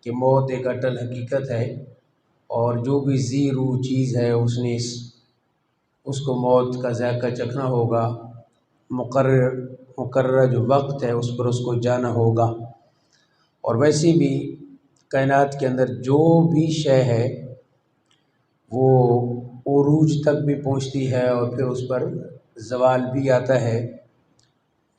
کہ موت ایک اٹل حقیقت ہے، اور جو بھی ذی روح چیز ہے اس کو موت کا ذائقہ چکھنا ہوگا، مقرر جو وقت ہے اس پر اس کو جانا ہوگا۔ اور ویسے بھی کائنات کے اندر جو بھی شے ہے وہ عروج تک بھی پہنچتی ہے اور پھر اس پر زوال بھی آتا ہے،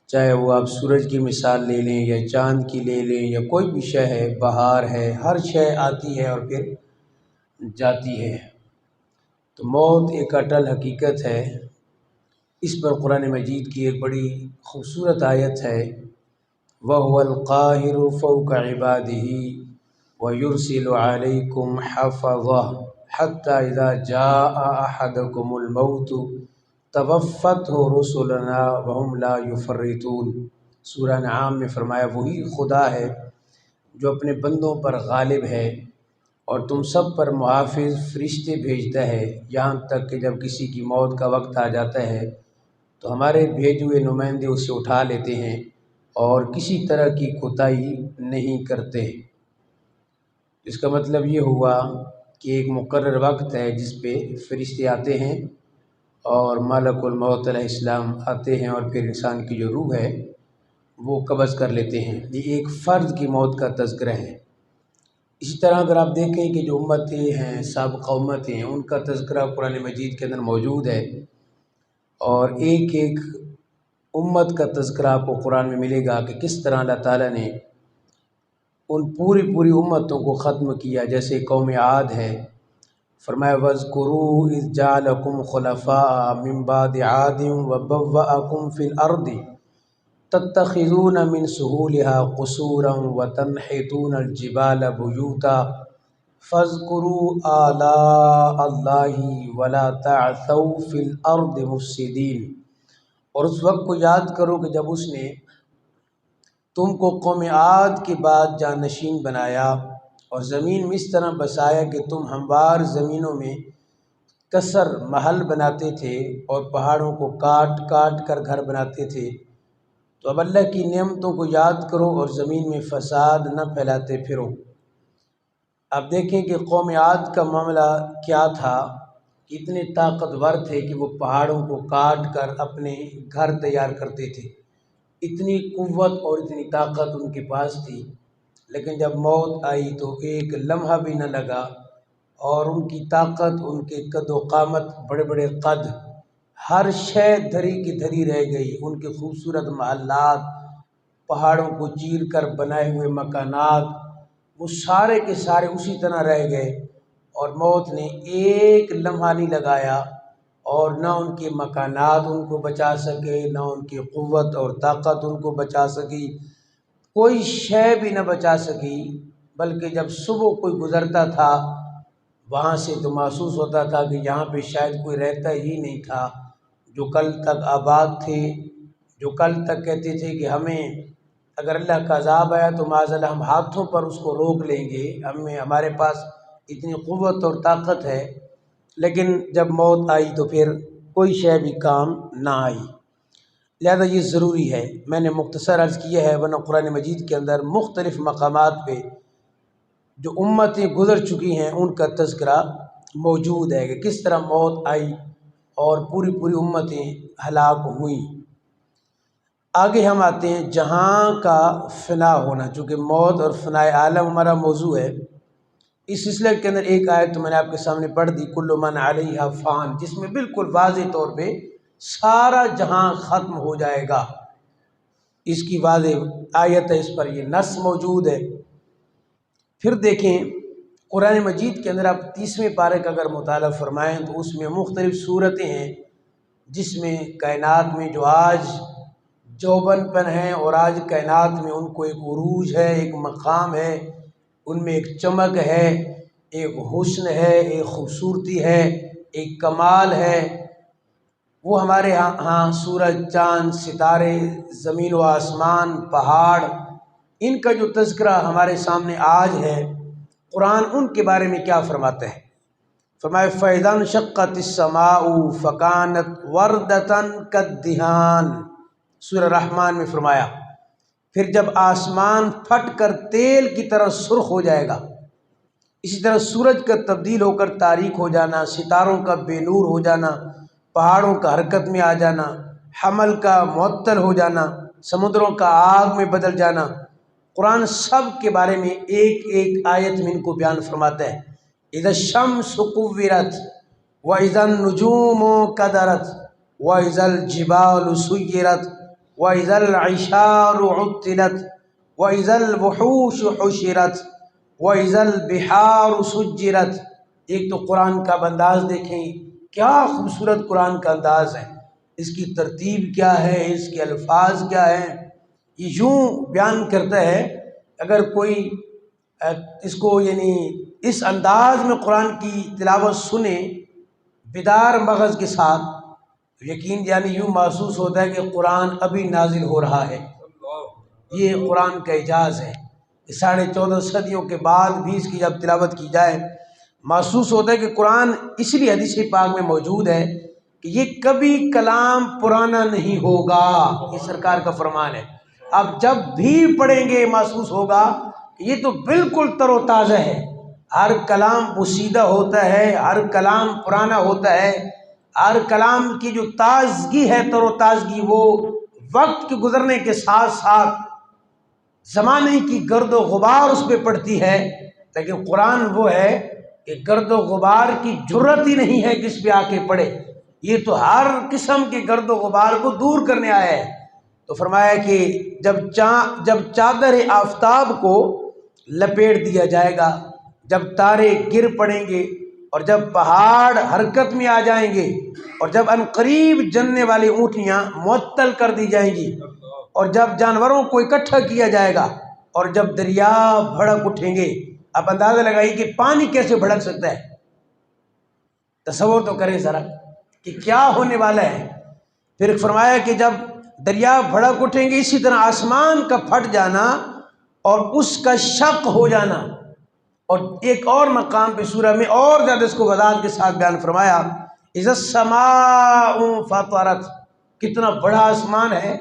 چاہے وہ آپ سورج کی مثال لے لیں یا چاند کی لے لیں یا کوئی بھی شے ہے، بہار ہے، ہر شے آتی ہے اور پھر جاتی ہے۔ تو موت ایک اٹل حقیقت ہے۔ اس پر قرآن مجید کی ایک بڑی خوبصورت آیت ہے، وَهُوَ الْقَاهِرُ فَوْقَ عِبَادِهِ وَيُرْسِلُ عَلَيْكُمْ حَفَظَةً حَتَّى إِذَا جَاءَ أَحَدَكُمُ الْمَوْتُ تَوَفَّتْهُ رُسُلُنَا وَهُمْ لَا يُفَرِّطُونَ۔ سورہ انعام میں فرمایا وہی خدا ہے جو اپنے بندوں پر غالب ہے اور تم سب پر محافظ فرشتے بھیجتا ہے، یہاں تک کہ جب کسی کی موت کا وقت آ جاتا ہے تو ہمارے بھیجے ہوئے نمائندے اسے اٹھا لیتے ہیں اور کسی طرح کی کوتاہی نہیں کرتے۔ اس کا مطلب یہ ہوا کہ ایک مقرر وقت ہے جس پہ فرشتے آتے ہیں اور ملک الموت علیہ السلام آتے ہیں اور پھر انسان کی جو روح ہے وہ قبض کر لیتے ہیں۔ یہ ایک فرد کی موت کا تذکرہ ہے۔ اسی طرح اگر آپ دیکھیں کہ جو امتیں ہیں، سابقہ امتیں ہیں، ان کا تذکرہ قرآن مجید کے اندر موجود ہے، اور ایک ایک امت کا تذکرہ آپ کو قرآن میں ملے گا کہ کس طرح اللہ تعالیٰ نے ان پوری امتوں کو ختم کیا۔ جیسے قوم عاد ہے، فرمایا وَاذْكُرُوا إِذْ جَعَلَكُمْ خُلَفَاءَ مِنْ بَعْدِ عَادٍ وَبَوَّأَكُمْ فِي الْأَرْضِ تَتَّخِذُونَ مِنْ سُهُولِهَا قُصُورًا وَتَنْحِتُونَ الْجِبَالَ بُيُوتًا فَاذْكُرُوا آلَاءَ اللَّهِ وَلَا تَعْثَوْا فِي الْأَرْضِ مُفْسِدِينَ۔ اور اس وقت کو یاد کرو کہ جب اس نے تم کو قوم عاد کے بعد جانشین بنایا اور زمین میں اس طرح بسایا کہ تم ہموار زمینوں میں قصر محل بناتے تھے اور پہاڑوں کو کاٹ کاٹ کر گھر بناتے تھے، تو اب اللہ کی نعمتوں کو یاد کرو اور زمین میں فساد نہ پھیلاتے پھرو۔ اب دیکھیں کہ قوم عاد کا معاملہ کیا تھا، کہ اتنے طاقتور تھے کہ وہ پہاڑوں کو کاٹ کر اپنے گھر تیار کرتے تھے، اتنی قوت اور اتنی طاقت ان کے پاس تھی، لیکن جب موت آئی تو ایک لمحہ بھی نہ لگا اور ان کی طاقت، ان کے قد و قامت، بڑے بڑے قد، ہر شے دھری کی دھری رہ گئی۔ ان کے خوبصورت محلات، پہاڑوں کو چیر کر بنائے ہوئے مکانات، وہ سارے کے سارے اسی طرح رہ گئے، اور موت نے ایک لمحہ نہیں لگایا اور نہ ان کے مکانات ان کو بچا سکے، نہ ان کی قوت اور طاقت ان کو بچا سکی، کوئی شے بھی نہ بچا سکی، بلکہ جب صبح کوئی گزرتا تھا وہاں سے تو محسوس ہوتا تھا کہ یہاں پہ شاید کوئی رہتا ہی نہیں تھا۔ جو کل تک آباد تھے، جو کل تک کہتے تھے کہ ہمیں اگر اللہ کا عذاب آیا تو معاذ اللہ ہم ہاتھوں پر اس کو روک لیں گے، ہمارے پاس اتنی قوت اور طاقت ہے، لیکن جب موت آئی تو پھر کوئی شے بھی کام نہ آئی۔ لہذا یہ ضروری ہے، میں نے مختصر عرض کیا ہے، ورنہ قرآن مجید کے اندر مختلف مقامات پہ جو امتیں گزر چکی ہیں ان کا تذکرہ موجود ہے کہ کس طرح موت آئی اور پوری امتیں ہلاک ہوئیں۔ آگے ہم آتے ہیں جہاں کا فنا ہونا، چونکہ موت اور فناء عالم ہمارا موضوع ہے۔ اس سلسلے کے اندر ایک آیت تو میں نے آپ کے سامنے پڑھ دی، کل من علیہا فان، جس میں بالکل واضح طور پہ سارا جہاں ختم ہو جائے گا، اس کی واضح آیت ہے، اس پر یہ نص موجود ہے۔ پھر دیکھیں قرآن مجید کے اندر آپ 30ویں پارے کا اگر مطالعہ فرمائیں تو اس میں مختلف صورتیں ہیں جس میں کائنات میں جو آج جوبن پن ہیں اور آج کائنات میں ان کو ایک عروج ہے، ایک مقام ہے، ان میں ایک چمک ہے، ایک حسن ہے، ایک خوبصورتی ہے، ایک کمال ہے، وہ ہمارے ہاں سورج، چاند، ستارے، زمین و آسمان، پہاڑ، ان کا جو تذکرہ ہمارے سامنے آج ہے، قرآن ان کے بارے میں کیا فرماتا ہے؟ فرمایا فَإِذَا انشَقَّتِ السَّمَاءُ فَكَانَتْ وَرْدَةً كَالدِّهَانِ۔ سورہ رحمان میں فرمایا پھر جب آسمان پھٹ کر تیل کی طرح سرخ ہو جائے گا، اسی طرح سورج کا تبدیل ہو کر تاریک ہو جانا، ستاروں کا بے نور ہو جانا، پہاڑوں کا حرکت میں آ جانا، حمل کا معطل ہو جانا، سمندروں کا آگ میں بدل جانا، قرآن سب کے بارے میں ایک ایک آیت میں ان کو بیان فرماتا ہے۔ اذا الشمس كورت واذا النجوم كدرت واذا الجبال سيرت واذا العشار عطلت واذا الوحوش حشرت واذا البحار سجرت۔ ایک تو قرآن کا انداز دیکھیں، کیا خوبصورت قرآن کا انداز ہے، اس کی ترتیب کیا ہے، اس کے الفاظ کیا ہیں۔ یہ یوں بیان کرتا ہے، اگر کوئی اس کو یعنی اس انداز میں قرآن کی تلاوت سنے بیدار مغز کے ساتھ، یقین یعنی یوں محسوس ہوتا ہے کہ قرآن ابھی نازل ہو رہا ہے۔ یہ قرآن کا اعجاز ہے کہ 14.5 صدیوں کے بعد بھی اس کی جب تلاوت کی جائے محسوس ہوتا ہے کہ قرآن اس لیے حدیث پاک میں موجود ہے کہ یہ کبھی کلام پرانا نہیں ہوگا، یہ سرکار کا فرمان ہے۔ اب جب بھی پڑھیں گے محسوس ہوگا کہ یہ تو بالکل تر و تازہ ہے۔ ہر کلام پوشیدہ ہوتا ہے، ہر کلام پرانا ہوتا ہے، ہر کلام کی جو تازگی ہے، تر و تازگی، وہ وقت کے گزرنے کے ساتھ ساتھ زمانے کی گرد و غبار اس پہ پڑتی ہے۔ لیکن قرآن وہ ہے کہ گرد و غبار کی جرت ہی نہیں ہے کہ اس پہ آ کے پڑھے، یہ تو ہر قسم کے گرد و غبار کو دور کرنے آیا ہے۔ تو فرمایا کہ جب چادر آفتاب کو لپیٹ دیا جائے گا، جب تارے گر پڑیں گے، اور جب پہاڑ حرکت میں آ جائیں گے، اور جب عنقریب جننے والی اونٹنیاں معطل کر دی جائیں گی، اور جب جانوروں کو اکٹھا کیا جائے گا، اور جب دریا بھڑک اٹھیں گے۔ آپ اندازہ لگائیے کہ پانی کیسے بھڑک سکتا ہے، تصور تو کریں ذرا کہ کیا ہونے والا ہے۔ پھر فرمایا کہ جب دریا بھڑک اٹھیں گے، اسی طرح آسمان کا پھٹ جانا اور اس کا شق ہو جانا۔ اور ایک اور مقام پہ سورہ میں اور زیادہ اس کو وضاحت کے ساتھ بیان فرمایا، اذا السماء فطرت، کتنا بڑا آسمان ہے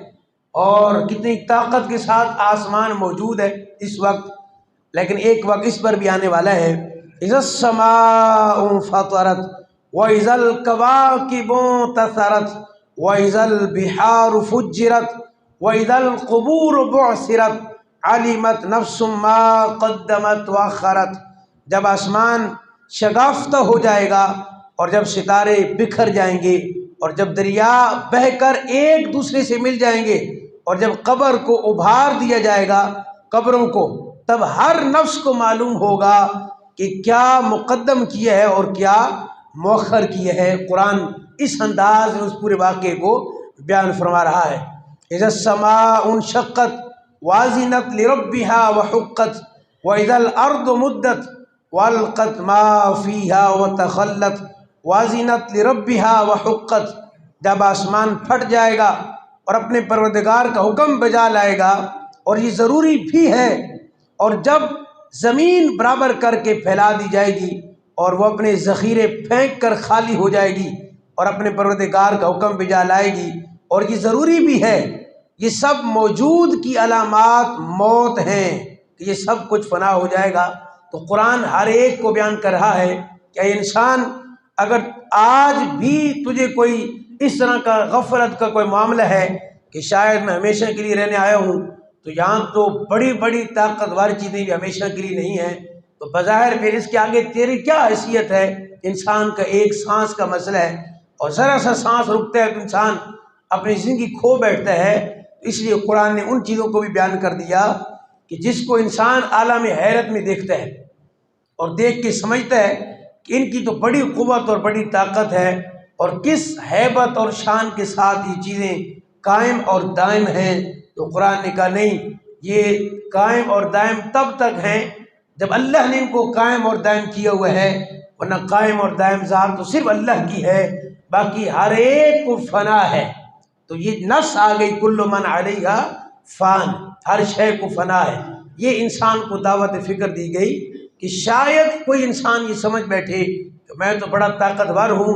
اور کتنی طاقت کے ساتھ آسمان موجود ہے اس وقت، لیکن ایک وقت اس پر بھی آنے والا ہے۔ اذا السماء فطرت واذا الكواكب انتثرت واذا البحار فجرت واذا القبور بعثرت علمت نفس ما قدمت واخرت۔ جب آسمان شگافتہ ہو جائے گا، اور جب ستارے بکھر جائیں گے، اور جب دریا بہہ کر ایک دوسرے سے مل جائیں گے، اور جب قبر کو ابھار دیا جائے گا، قبروں کو، تب ہر نفس کو معلوم ہوگا کہ کیا مقدم کیا ہے اور کیا مؤخر کیا ہے۔ قرآن اس انداز میں اس پورے واقعے کو بیان فرما رہا ہے۔ اذا السماء انشقت وازنت لربها وحقت واذا الارض مدت والقت ما فيها وتخلت وازنت لربها وحقت۔ جب آسمان پھٹ جائے گا اور اپنے پروردگار کا حکم بجا لائے گا، اور یہ ضروری بھی ہے، اور جب زمین برابر کر کے پھیلا دی جائے گی اور وہ اپنے ذخیرے پھینک کر خالی ہو جائے گی اور اپنے پروردگار کا حکم بجا لائے گی، اور یہ ضروری بھی ہے، یہ سب موجود کی علامات موت ہیں کہ یہ سب کچھ فنا ہو جائے گا۔ تو قرآن ہر ایک کو بیان کر رہا ہے کہ اے انسان، اگر آج بھی تجھے کوئی اس طرح کا غفلت کا کوئی معاملہ ہے کہ شاید میں ہمیشہ کے لیے رہنے آیا ہوں، تو یہاں تو بڑی بڑی طاقتور چیزیں بھی ہمیشہ کے لیے نہیں ہیں، تو بظاہر پھر اس کے آگے تیری کیا حیثیت ہے؟ انسان کا ایک سانس کا مسئلہ ہے، اور ذرا سا سانس رکتا ہے تو انسان اپنی زندگی کھو بیٹھتا ہے۔ اس لیے قرآن نے ان چیزوں کو بھی بیان کر دیا کہ جس کو انسان عالم حیرت میں دیکھتا ہے اور دیکھ کے سمجھتا ہے کہ ان کی تو بڑی قوت اور بڑی طاقت ہے، اور کس ہیبت اور شان کے ساتھ یہ چیزیں قائم اور دائم ہیں۔ تو قرآن نے کہا نہیں، یہ قائم اور دائم تب تک ہیں جب اللہ نے ان کو قائم اور دائم کیا ہوا ہے، ورنہ قائم اور دائم ذات تو صرف اللہ کی ہے، باقی ہر ایک کو فنا ہے۔ تو یہ نص آ گئی، کل من علیہا فان، ہر شے کو فنا ہے۔ یہ انسان کو دعوت فکر دی گئی کہ شاید کوئی انسان یہ سمجھ بیٹھے کہ میں تو بڑا طاقتور ہوں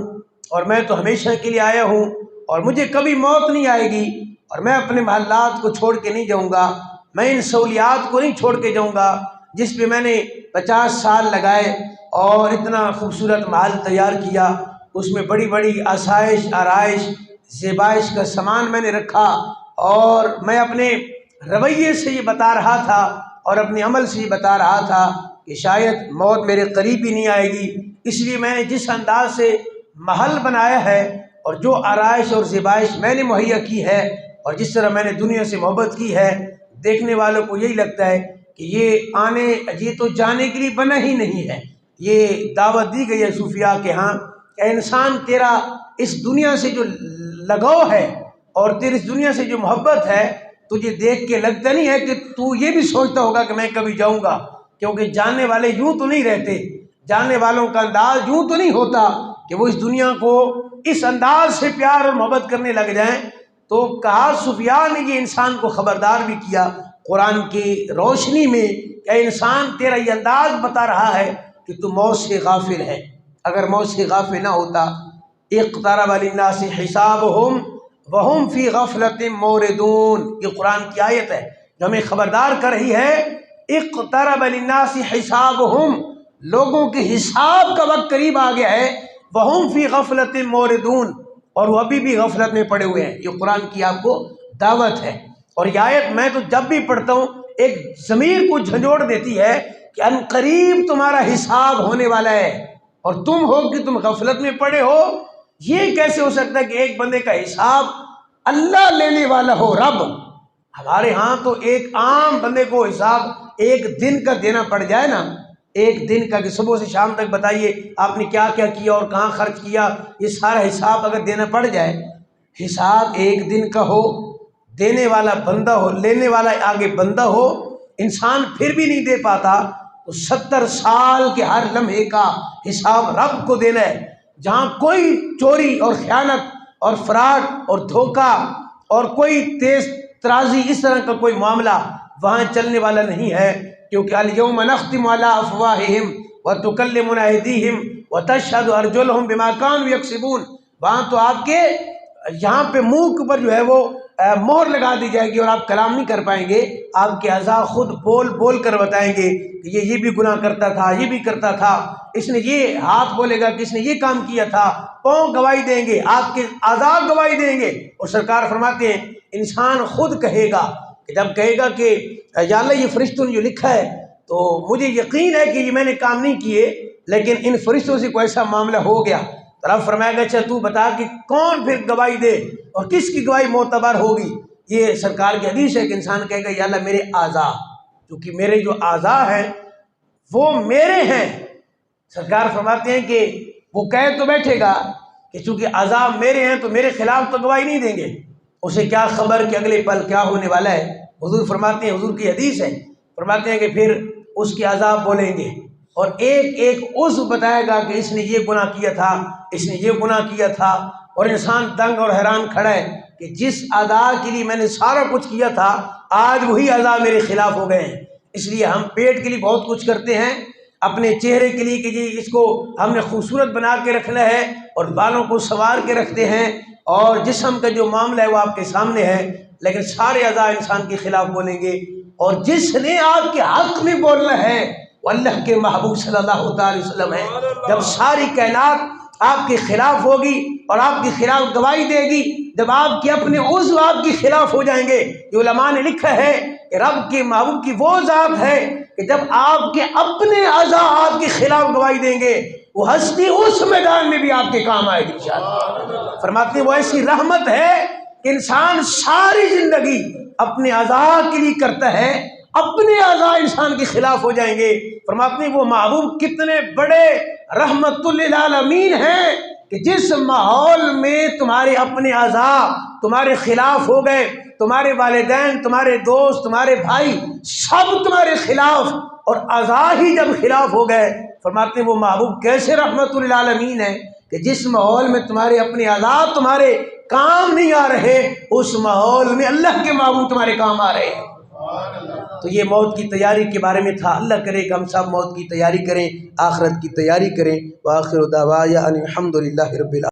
اور میں تو ہمیشہ کے لیے آیا ہوں اور مجھے کبھی موت نہیں آئے گی اور میں اپنے محلات کو چھوڑ کے نہیں جاؤں گا۔ میں ان سہولیات کو نہیں چھوڑ کے جاؤں گا جس پہ میں نے 50 سال لگائے اور اتنا خوبصورت محل تیار کیا، اس میں بڑی بڑی آسائش آرائش زیبائش کا سامان میں نے رکھا، اور میں اپنے رویے سے یہ بتا رہا تھا اور اپنے عمل سے یہ بتا رہا تھا کہ شاید موت میرے قریب ہی نہیں آئے گی، اس لیے میں نے جس انداز سے محل بنایا ہے اور جو آرائش اور زیبائش میں نے مہیا کی ہے اور جس طرح میں نے دنیا سے محبت کی ہے، دیکھنے والوں کو یہی لگتا ہے کہ یہ تو جانے کے لیے بنا ہی نہیں ہے۔ یہ دعوت دی گئی ہے صوفیاء کے ہاں کہ انسان تیرا اس دنیا سے جو لگاؤ ہے اور تیری اس دنیا سے جو محبت ہے، تجھے دیکھ کے لگتا نہیں ہے کہ تو یہ بھی سوچتا ہوگا کہ میں کبھی جاؤں گا، کیونکہ جاننے والے یوں تو نہیں رہتے، جاننے والوں کا انداز یوں تو نہیں ہوتا کہ وہ اس دنیا کو اس انداز سے پیار اور محبت کرنے لگ جائیں۔ تو کہا صوفیاء نے یہ انسان کو خبردار بھی کیا قرآن کی روشنی میں کہ انسان تیرا یہ انداز بتا رہا ہے کہ تو موت سے غافل ہے۔ اگر موت سے غافل نہ ہوتا، اقترب للناس حسابهم وهم فی غفلۃ موردون، یہ قرآن کی آیت ہے جو ہمیں خبردار کر رہی ہے، اقترب للناس حسابهم، لوگوں کے حساب کا وقت قریب آ گیا ہے، وهم فی غفلۃ موردون، اور وہ ابھی بھی غفلت میں پڑے ہوئے ہیں۔ یہ قرآن کی آپ کو دعوت ہے، اور یہ آیت میں تو جب بھی پڑھتا ہوں ایک ضمیر کو جھنجھوڑ دیتی ہے کہ ان قریب تمہارا حساب ہونے والا ہے اور تم ہو کہ تم غفلت میں پڑے ہو۔ یہ کیسے ہو سکتا ہے کہ ایک بندے کا حساب اللہ لینے والا ہو، رب؟ ہمارے ہاں تو ایک عام بندے کو حساب ایک دن کا دینا پڑ جائے نا، ایک دن کا، کہ صبح سے شام تک بتائیے آپ نے کیا کیا کیا اور کہاں خرچ کیا، یہ سارا حساب اگر دینا پڑ جائے، حساب ایک دن کا ہو، دینے والا بندہ ہو، لینے والا آگے بندہ ہو، انسان پھر بھی نہیں دے پاتا، تو 70 سال کے ہر لمحے کا حساب رب کو دینا ہے، جہاں کوئی چوری اور خیانت اور فراڈ اور دھوکہ اور کوئی تیز ترازی اس طرح کا کوئی معاملہ وہاں چلنے والا نہیں ہے، کیونکہ الیوم نختم علی افواہہم وتکلمنا ایدیہم وتشہد ارجلہم بما کانوا یکسبون، وہاں تو آپ کے یہاں پہ منہ کے اوپر جو ہے وہ مہر لگا دی جائے گی اور آپ کلام نہیں کر پائیں گے، آپ کے اعضاء خود بول بول کر بتائیں گے کہ یہ بھی گناہ کرتا تھا، یہ بھی کرتا تھا، اس نے یہ، ہاتھ بولے گا کہ اس نے یہ کام کیا تھا، پاؤں گواہی دیں گے، آپ کے اعضاء گواہی دیں گے، اور سرکار فرماتے ہیں انسان خود کہے گا کہ جب کہے گا کہ یا اللہ یہ فرشتوں نے جو لکھا ہے تو مجھے یقین ہے کہ یہ میں نے کام نہیں کیے، لیکن ان فرشتوں سے کوئی ایسا معاملہ ہو گیا، تو رب فرمائے گا اچھا تو بتا کہ کون پھر گواہی دے اور کس کی گواہی معتبر ہوگی۔ یہ سرکار کی حدیث ہے کہ انسان کہے گا یا اللہ میرے اعضاء، کیونکہ میرے جو اعضاء ہیں وہ میرے ہیں، سرکار فرماتے ہیں کہ وہ کہہ تو بیٹھے گا کہ چونکہ اعضاء میرے ہیں تو میرے خلاف تو گواہی نہیں دیں گے، اسے کیا خبر کہ اگلے پل کیا ہونے والا ہے۔ حضور فرماتے ہیں، حضور کی حدیث ہے، فرماتے ہیں کہ پھر اس کے اعضاء بولیں گے اور ایک ایک عضو بتائے گا کہ اس نے یہ گناہ کیا تھا، اس نے یہ گناہ کیا تھا، اور انسان دنگ اور حیران کھڑا ہے کہ جس اعضاء کے لیے میں نے سارا کچھ کیا تھا آج وہی اعضاء میرے خلاف ہو گئے ہیں۔ اس لیے ہم پیٹ کے لیے بہت کچھ کرتے ہیں، اپنے چہرے کے لیے کہ جی اس کو ہم نے خوبصورت بنا کے رکھنا ہے اور بالوں کو سنوار کے رکھتے ہیں، اور جسم کا جو معاملہ ہے وہ آپ کے سامنے ہے، لیکن سارے اعضاء انسان کے خلاف بولیں گے، اور جس نے آپ کے حق میں بولنا ہے وہ اللہ کے محبوب صلی اللہ تعالی وسلم ہے۔ جب ساری کائنات آپ کے خلاف ہوگی اور آپ کے خلاف گواہی دے گی، جب آپ کے اپنے عضو آپ کے خلاف ہو جائیں گے، یہ علماء نے لکھا ہے کہ رب کے محبوب کی وہ ذات ہے کہ جب آپ کے اپنے اعضاء آپ کے خلاف گواہی دیں گے، وہ ہستی اس میدان میں بھی آپ کے کام آئے گی انشاءاللہ۔ فرماتے ہیں وہ ایسی رحمت ہے کہ انسان ساری زندگی اپنے اعضاء کے لیے کرتا ہے، اپنے اعضاء انسان کے خلاف ہو جائیں گے۔ فرماتے ہیں وہ محبوب کتنے بڑے رحمت للعالمین ہیں کہ جس ماحول میں تمہارے اپنے اعضاء تمہارے خلاف ہو گئے، تمہارے والدین، تمہارے دوست، تمہارے بھائی سب تمہارے خلاف، اور اعضاء ہی جب خلاف ہو گئے، فرماتے ہیں وہ محبوب کیسے رحمت للعالمین ہے کہ جس ماحول میں تمہارے اپنے اعضاء تمہارے کام نہیں آ رہے، اس ماحول میں اللہ کے محبوب تمہارے کام آ رہے ہیں۔ تو یہ موت کی تیاری کے بارے میں تھا۔ اللہ کرے کہ ہم سب موت کی تیاری کریں، آخرت کی تیاری کریں۔ وآخر دعوانا ان الحمد للہ رب العالمین۔